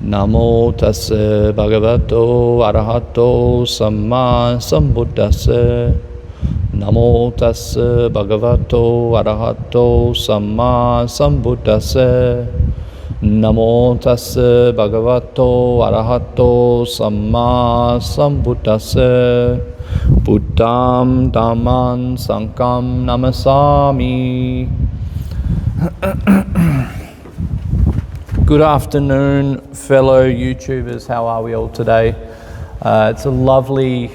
Namo tassa bhagavato arahato samma sambuddhassa. Namo tassa bhagavato arahato samma sambuddhassa. Namo tassa bhagavato arahato samma sambuddhassa. Buddham Dhamman Sangham Namasami. Good afternoon, fellow YouTubers. How are we all today? It's a lovely,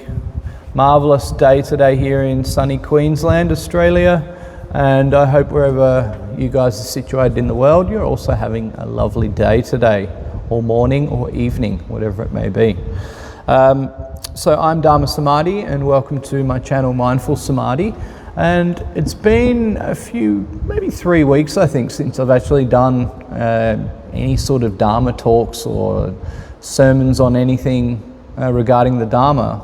marvellous day today here in sunny Queensland, Australia, and I hope wherever you guys are situated in the world, you're also having a lovely day today, or morning or evening, whatever it may be. So I'm Dharma Samadhi, and welcome to my channel Mindful Samadhi. And it's been a few, maybe 3 weeks, I think, since I've actually done any sort of Dharma talks or sermons on anything regarding the Dharma.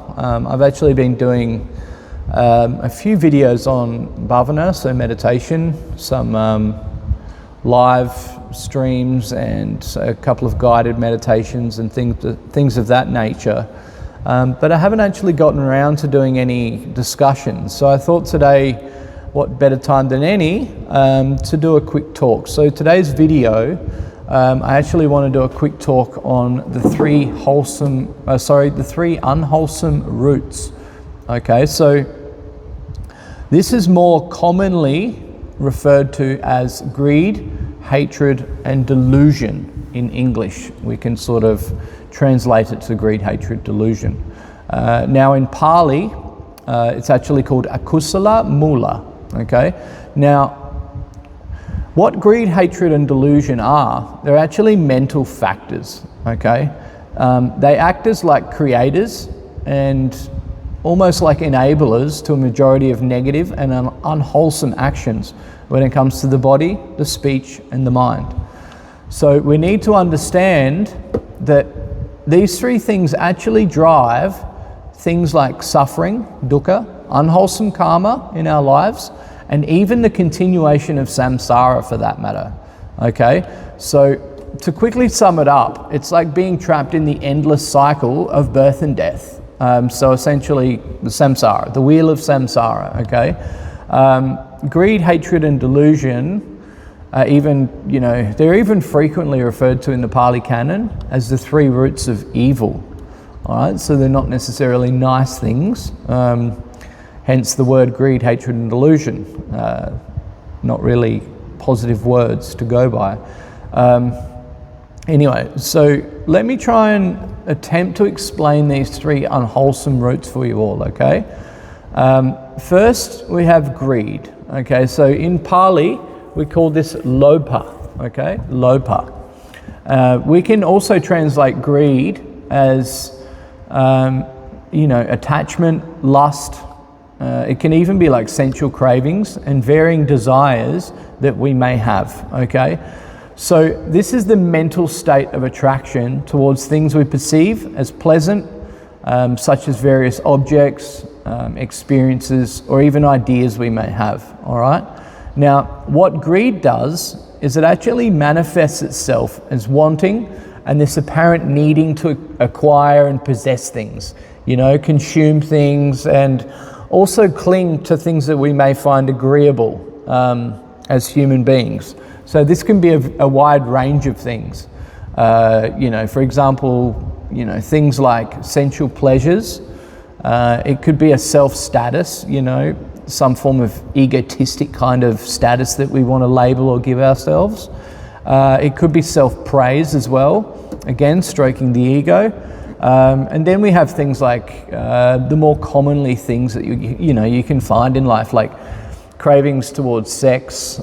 I've actually been doing a few videos on bhavana, so meditation, some live streams and a couple of guided meditations and things of that nature. But I haven't actually gotten around to doing any discussions. So I thought today, what better time than any to do a quick talk. So today's video, I actually want to do a quick talk on the three unwholesome roots. Okay, so this is more commonly referred to as greed, hatred, and delusion in English. We can sort of translate it to greed, hatred, delusion. Now in Pali, it's actually called akusala mula. Okay, now what greed, hatred, and delusion are, they're actually mental factors. Okay, they act as like creators and almost like enablers to a majority of negative and unwholesome actions when it comes to the body, the speech, and the mind. So we need to understand that these three things actually drive things like suffering, dukkha, unwholesome karma in our lives, and even the continuation of saṃsāra for that matter. Okay, so to quickly sum it up, it's like being trapped in the endless cycle of birth and death. So essentially the saṃsāra, the wheel of saṃsāra. Okay, greed, hatred, and delusion. They're even frequently referred to in the Pali Canon as the three roots of evil. All right, so they're not necessarily nice things. Hence the word greed, hatred, and delusion. Not really positive words to go by. Anyway, so let me try and attempt to explain these three unwholesome roots for you all. Okay. First, we have greed. Okay, so in Pali, we call this lobha, okay, lobha. We can also translate greed as, attachment, lust. It can even be like sensual cravings and varying desires that we may have, okay? So this is the mental state of attraction towards things we perceive as pleasant, such as various objects, experiences, or even ideas we may have, all right? Now, what greed does is it actually manifests itself as wanting and this apparent needing to acquire and possess things, consume things, and also cling to things that we may find agreeable as human beings. So this can be a wide range of things. For example, things like sensual pleasures. It could be a self-status, some form of egotistic kind of status that we want to label or give ourselves. It could be self-praise as well, again, stroking the ego. And then we have things like the more commonly things that you can find in life, like cravings towards sex,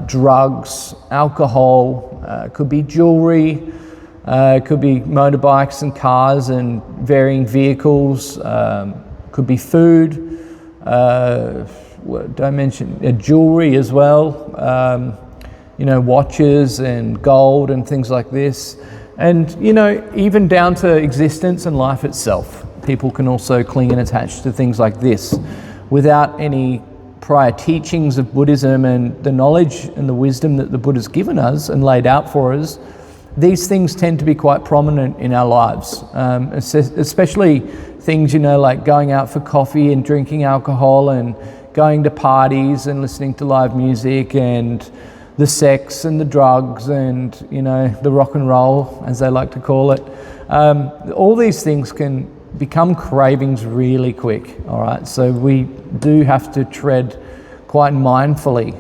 drugs, alcohol, could be jewelry, could be motorbikes and cars and varying vehicles, could be food. What did I mention? Jewelry as well, watches and gold and things like this. And, even down to existence and life itself. People can also cling and attach to things like this without any prior teachings of Buddhism and the knowledge and the wisdom that the Buddha's given us and laid out for us. these things tend to be quite prominent in our lives, especially things, like going out for coffee and drinking alcohol and going to parties and listening to live music and the sex and the drugs and, the rock and roll, as they like to call it. All these things can become cravings really quick, all right? So we do have to tread quite mindfully.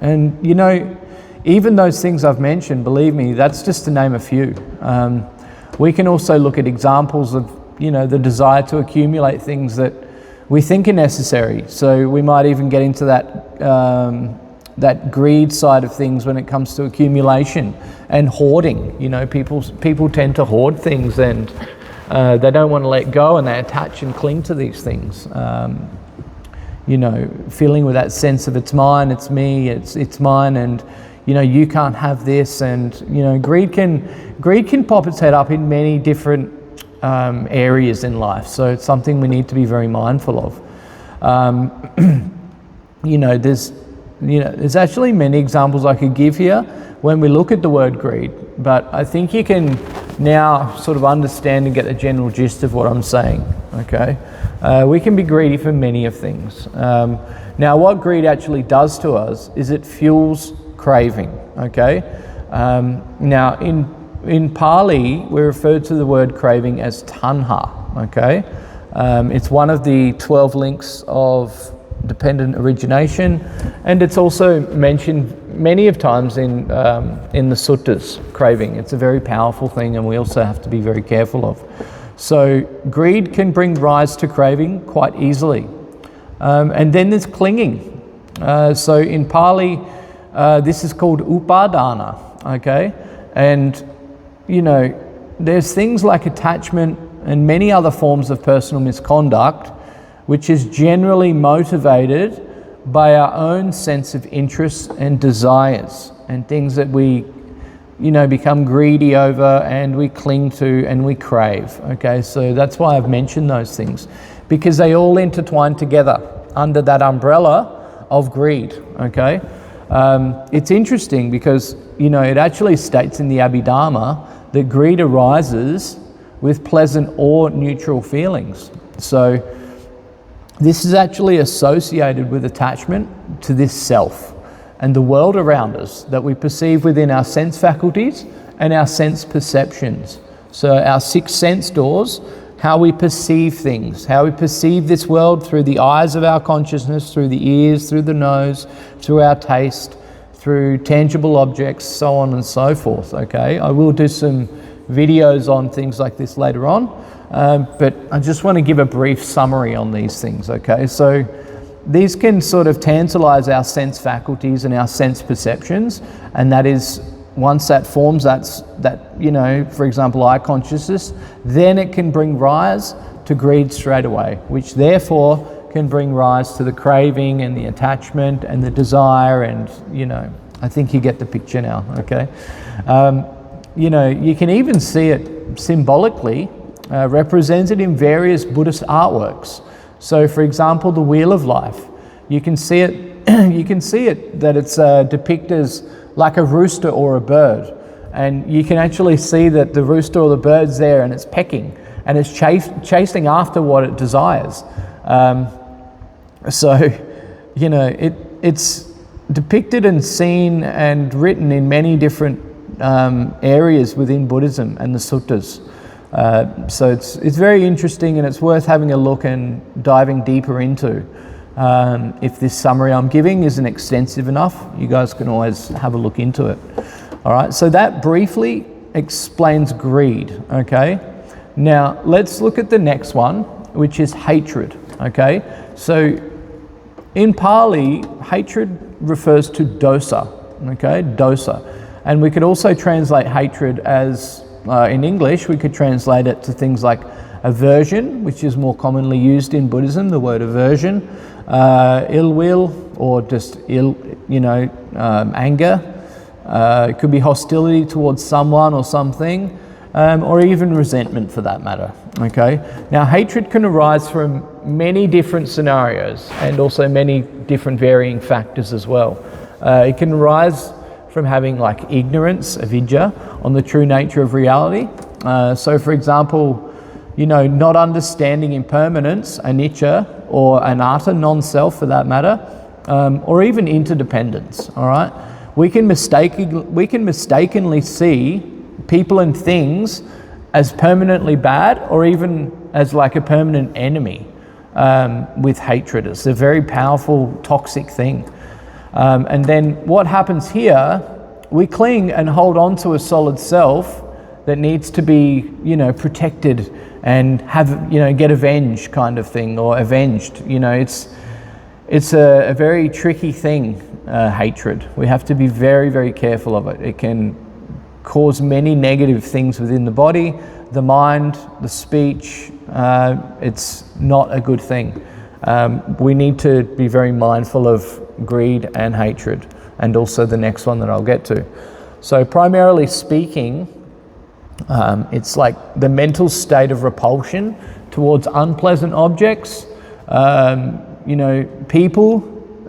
And, even those things I've mentioned, believe me, that's just to name a few. We can also look at examples of, the desire to accumulate things that we think are necessary. So we might even get into that greed side of things when it comes to accumulation and hoarding. People tend to hoard things and they don't want to let go, and they attach and cling to these things. Feeling with that sense of it's mine, it's me, it's mine, and you can't have this. And greed can pop its head up in many different areas in life. So it's something we need to be very mindful of. There's actually many examples I could give here when we look at the word greed, but I think you can now sort of understand and get the general gist of what I'm saying, okay? We can be greedy for many of things. Now, what greed actually does to us is it fuels craving, okay? Now, in Pali, we refer to the word craving as tanha, okay? It's one of the 12 links of dependent origination, and it's also mentioned many of times in the suttas, craving. It's a very powerful thing, and we also have to be very careful of. So greed can bring rise to craving quite easily. And then there's clinging. So in Pali, this is called upadana, okay? And, there's things like attachment and many other forms of personal misconduct, which is generally motivated by our own sense of interests and desires and things that we, become greedy over and we cling to and we crave, okay? So that's why I've mentioned those things, because they all intertwine together under that umbrella of greed, okay? It's interesting because, it actually states in the Abhidharma that greed arises with pleasant or neutral feelings. So this is actually associated with attachment to this self and the world around us that we perceive within our sense faculties and our sense perceptions. So our 6 sense doors, how we perceive things, how we perceive this world through the eyes of our consciousness, through the ears, through the nose, through our taste, through tangible objects, so on and so forth, okay? I will do some videos on things like this later on, but I just want to give a brief summary on these things, okay? So these can sort of tantalize our sense faculties and our sense perceptions, and that is, once that forms that for example, eye consciousness, then it can bring rise to greed straight away, which therefore can bring rise to the craving and the attachment and the desire, and I think you get the picture now, okay? You can even see it symbolically represented in various Buddhist artworks. So, for example, the Wheel of Life, you can see it. That it's depicted as like a rooster or a bird, and you can actually see that the rooster or the bird's there, and it's pecking, and it's chasing after what it desires. It's depicted and seen and written in many different areas within Buddhism and the suttas. So it's very interesting, and it's worth having a look and diving deeper into. If this summary I'm giving isn't extensive enough, you guys can always have a look into it. All right, so that briefly explains greed, okay? Now, let's look at the next one, which is hatred, okay? So, in Pali, hatred refers to dosa, okay? Dosa. And we could also translate hatred as, in English, we could translate it to things like aversion, which is more commonly used in Buddhism, the word aversion, ill will, or just anger. It could be hostility towards someone or something, or even resentment for that matter, okay? Now, hatred can arise from many different scenarios and also many different varying factors as well. It can arise from having like ignorance, avidya, on the true nature of reality. So for example, not understanding impermanence, anicca, or anatta, non-self for that matter, or even interdependence, all right? We can mistakenly see people and things as permanently bad, or even as like a permanent enemy with hatred. It's a very powerful, toxic thing. And then what happens here, we cling and hold on to a solid self that needs to be, protected and have, get avenged kind of thing, or avenged. It's a very tricky thing, hatred. We have to be very, very careful of it. It can cause many negative things within the body, the mind, the speech. It's not a good thing. We need to be very mindful of greed and hatred, and also the next one that I'll get to. So primarily speaking, it's like the mental state of repulsion towards unpleasant objects, people,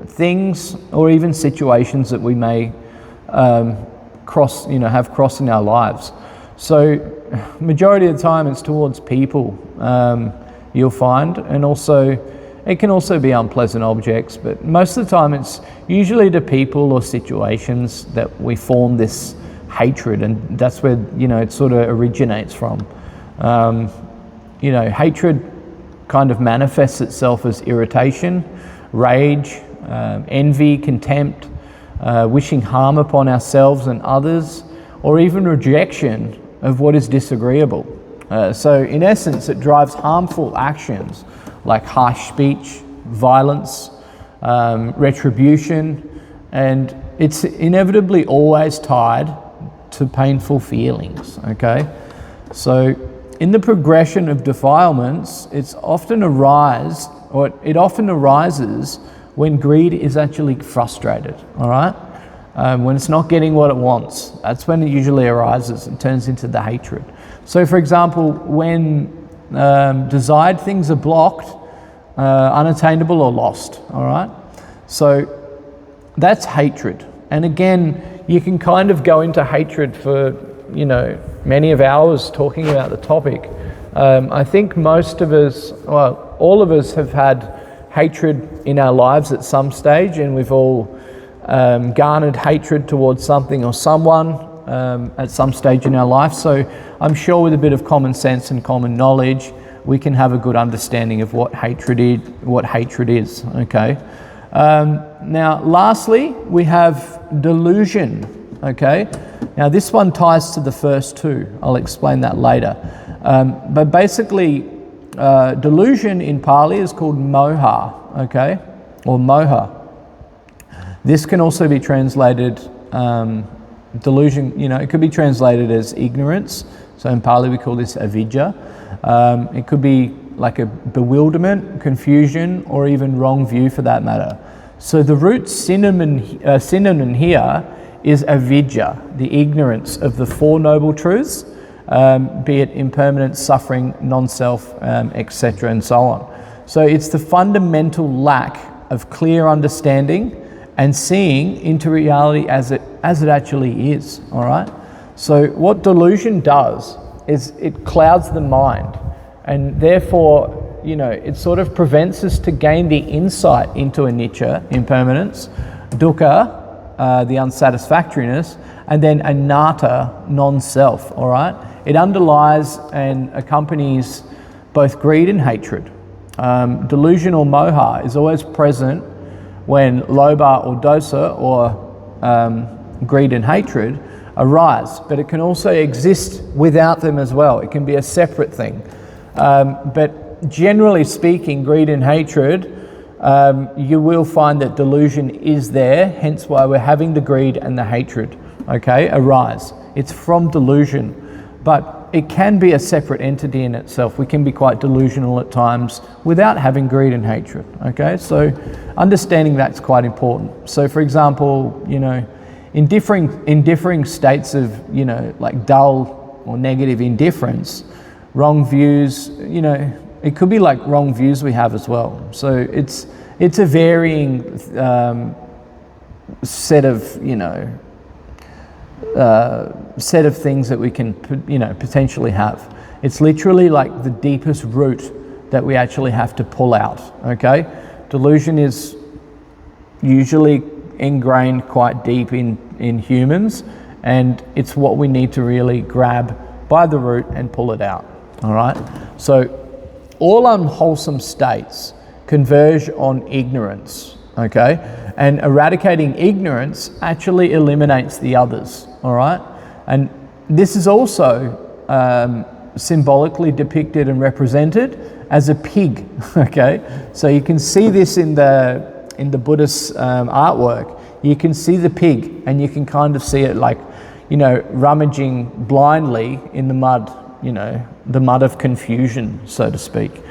things, or even situations that we may have crossed in our lives. So majority of the time it's towards people, you'll find, and also it can also be unpleasant objects, but most of the time it's usually to people or situations that we form this hatred, and that's where it sort of originates from. Hatred kind of manifests itself as irritation, rage, envy, contempt, wishing harm upon ourselves and others, or even rejection of what is disagreeable. So in essence, it drives harmful actions like harsh speech, violence, retribution, and it's inevitably always tied to painful feelings, okay? So in the progression of defilements, it often arises when greed is actually frustrated, all right? When it's not getting what it wants, that's when it usually arises and turns into the hatred. So for example, when desired things are blocked, unattainable or lost, all right? So that's hatred. And again, you can kind of go into hatred for, many of hours talking about the topic. I think most of us, well, all of us have had hatred in our lives at some stage, and we've all garnered hatred towards something or someone at some stage in our life. So I'm sure with a bit of common sense and common knowledge, we can have a good understanding of what hatred is, okay? Now, lastly, we have delusion, okay? Now, this one ties to the first two. I'll explain that later. But basically, delusion in Pali is called moha, okay? Or moha. This can also be translated, delusion, it could be translated as ignorance. So in Pali, we call this avidya. It could be like a bewilderment, confusion, or even wrong view for that matter. So the root synonym here is avidya, the ignorance of the Four Noble Truths, be it impermanence, suffering, non-self, etc., and so on. So it's the fundamental lack of clear understanding and seeing into reality as it actually is, all right? So what delusion does is it clouds the mind, and therefore, it sort of prevents us to gain the insight into anicca, impermanence, dukkha, the unsatisfactoriness, and then anatta, non-self, all right? It underlies and accompanies both greed and hatred. Delusion or moha is always present when lobha or dosa, or greed and hatred, arise, but it can also exist without them as well. It can be a separate thing. But generally speaking, greed and hatred, you will find that delusion is there, hence why we're having the greed and the hatred, okay, arise. It's from delusion, but it can be a separate entity in itself. We can be quite delusional at times without having greed and hatred, okay? So understanding that's quite important. So for example, in differing states of, like dull or negative indifference, wrong views, it could be like wrong views we have as well. So it's a varying set of, set of things that we can, potentially have. It's literally like the deepest root that we actually have to pull out, okay? Delusion is usually ingrained quite deep in humans, and it's what we need to really grab by the root and pull it out, all right? So all unwholesome states converge on ignorance, okay? And eradicating ignorance actually eliminates the others, all right? And this is also symbolically depicted and represented as a pig, okay? So you can see this in the Buddhist artwork. You can see the pig, and you can kind of see it like, rummaging blindly in the mud, the mud of confusion, so to speak.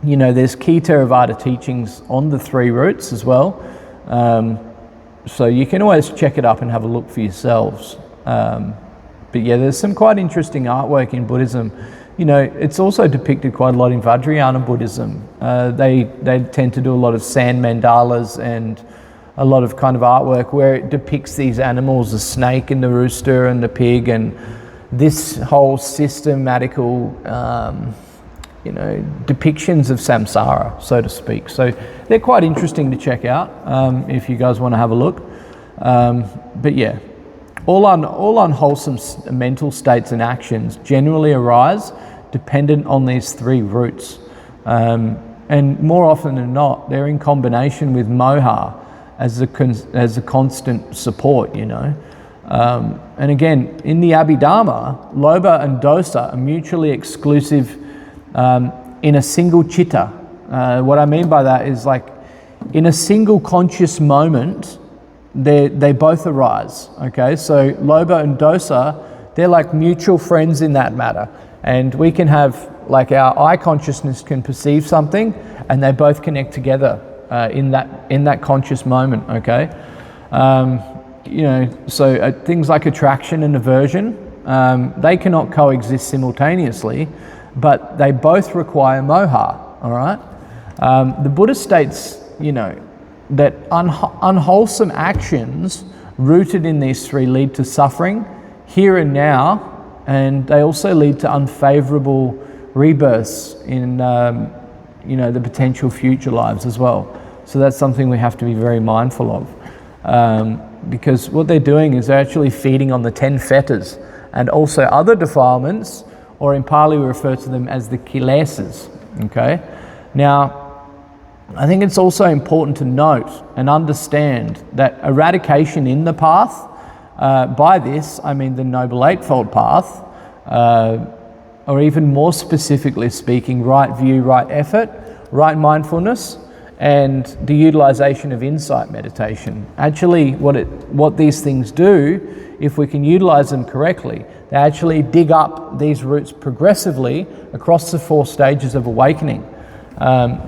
There's key Theravada teachings on the three roots as well. So you can always check it up and have a look for yourselves. But yeah, there's some quite interesting artwork in Buddhism. It's also depicted quite a lot in Vajrayana Buddhism. They tend to do a lot of sand mandalas and a lot of kind of artwork where it depicts these animals, the snake and the rooster and the pig, and this whole systematical, depictions of samsara, so to speak. So they're quite interesting to check out if you guys want to have a look. But yeah, all unwholesome mental states and actions generally arise dependent on these three roots. And more often than not, they're in combination with moha as a constant support, And again, in the Abhidharma, lobha and dosa are mutually exclusive in a single citta. What I mean by that is like in a single conscious moment, they both arise, okay? So lobha and dosa, they're like mutual friends in that matter. And we can have, like our eye consciousness can perceive something, and they both connect together in that conscious moment, okay? So things like attraction and aversion, they cannot coexist simultaneously, but they both require moha, all right? The Buddha states, that unwholesome actions rooted in these three lead to suffering here and now, and they also lead to unfavorable rebirths in, the potential future lives as well. So that's something we have to be very mindful of, because what they're doing is they're actually feeding on the 10 fetters and also other defilements, or in Pali we refer to them as the kilesas, okay? Now, I think it's also important to note and understand that eradication in the path, by this I mean the Noble Eightfold Path, or even more specifically speaking, right view, right effort, right mindfulness, and the utilization of insight meditation. Actually, what these things do, if we can utilize them correctly, they actually dig up these roots progressively across the 4 stages of awakening.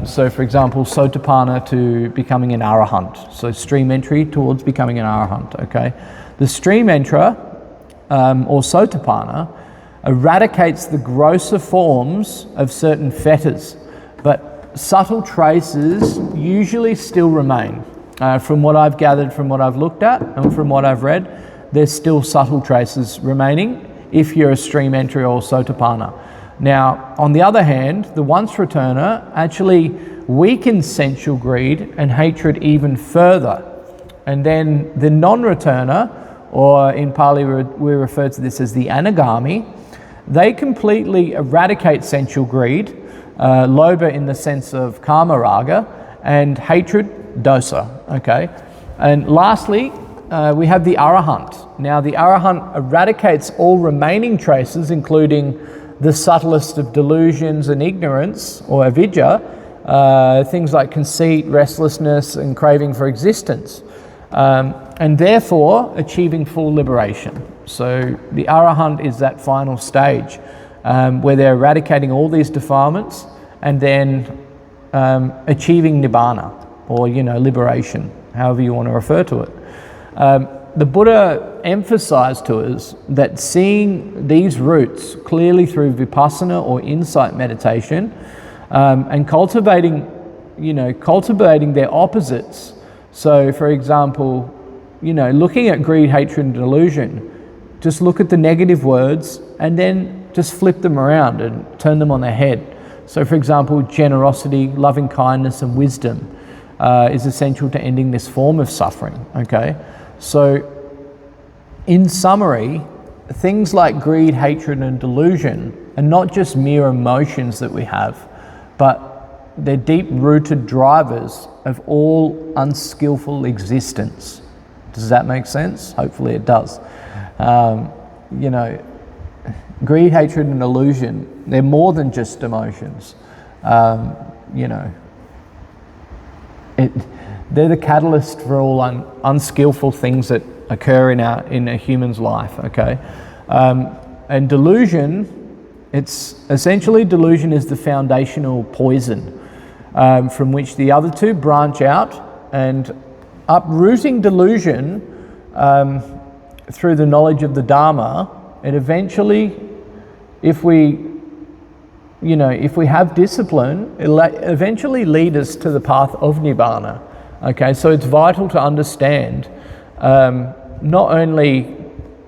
So for example, sotapanna to becoming an arahant. So stream entry towards becoming an arahant, okay? The stream entra, or sotapanna, eradicates the grosser forms of certain fetters, but subtle traces usually still remain. From what I've gathered, from what I've looked at, and from what I've read, there's still subtle traces remaining if you're a stream entry or sotapanna. Now, on the other hand, the once returner actually weakens sensual greed and hatred even further. And then the non-returner, or in Pali we refer to this as the anagami, they completely eradicate sensual greed, lobha in the sense of kama raga, and hatred, dosa, okay? And lastly, we have the arahant. Now, the arahant eradicates all remaining traces, including the subtlest of delusions and ignorance, or avidya, things like conceit, restlessness, and craving for existence, and therefore achieving full liberation. So the arahant is that final stage where they're eradicating all these defilements and then achieving nibbana, or liberation, however you want to refer to it. The Buddha emphasized to us that seeing these roots clearly through vipassana or insight meditation, and cultivating their opposites. So, for example, looking at greed, hatred, and delusion, just look at the negative words and then just flip them around and turn them on their head. So for example, generosity, loving kindness, and wisdom is essential to ending this form of suffering, okay? So in summary, things like greed, hatred, and delusion are not just mere emotions that we have, but they're deep-rooted drivers of all unskillful existence. Does that make sense? Hopefully it does. Greed, hatred, and delusion, they're more than just emotions. They're the catalyst for all unskillful things that occur in a human's life, okay? And delusion, delusion is the foundational poison from which the other two branch out, and uprooting delusion through the knowledge of the Dharma, it eventually, if we have discipline, it'll eventually lead us to the path of Nibbana. Okay, so it's vital to understand not only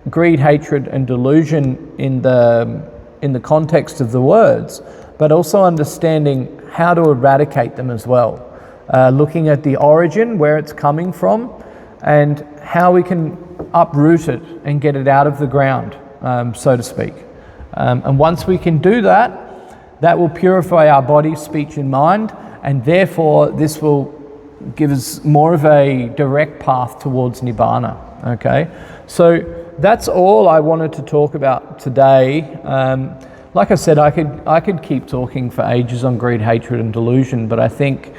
greed, hatred, and delusion in the context of the words, but also understanding how to eradicate them as well. Looking at the origin, where it's coming from, and how we can uproot it and get it out of the ground, so to speak. And once we can do that, that will purify our body, speech, and mind, and therefore this will give us more of a direct path towards Nibbana. Okay, so that's all I wanted to talk about today. Like I said, I could keep talking for ages on greed, hatred, and delusion, but I think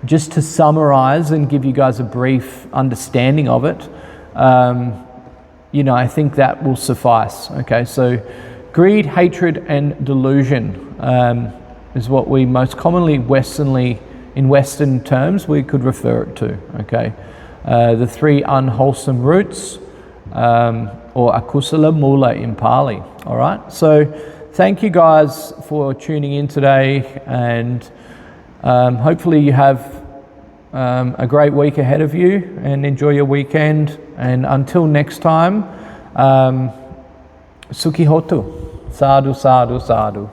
just to summarize and give you guys a brief understanding of it, I think that will suffice. Okay, so greed, hatred, and delusion is what we most commonly in Western terms, we could refer it to. Okay, the three unwholesome roots, or akusala mula in Pali. All right, so thank you guys for tuning in today, and hopefully you have a great week ahead of you, and enjoy your weekend. And until next time, Sukhi hotu. Sadhu, sadhu, sadhu.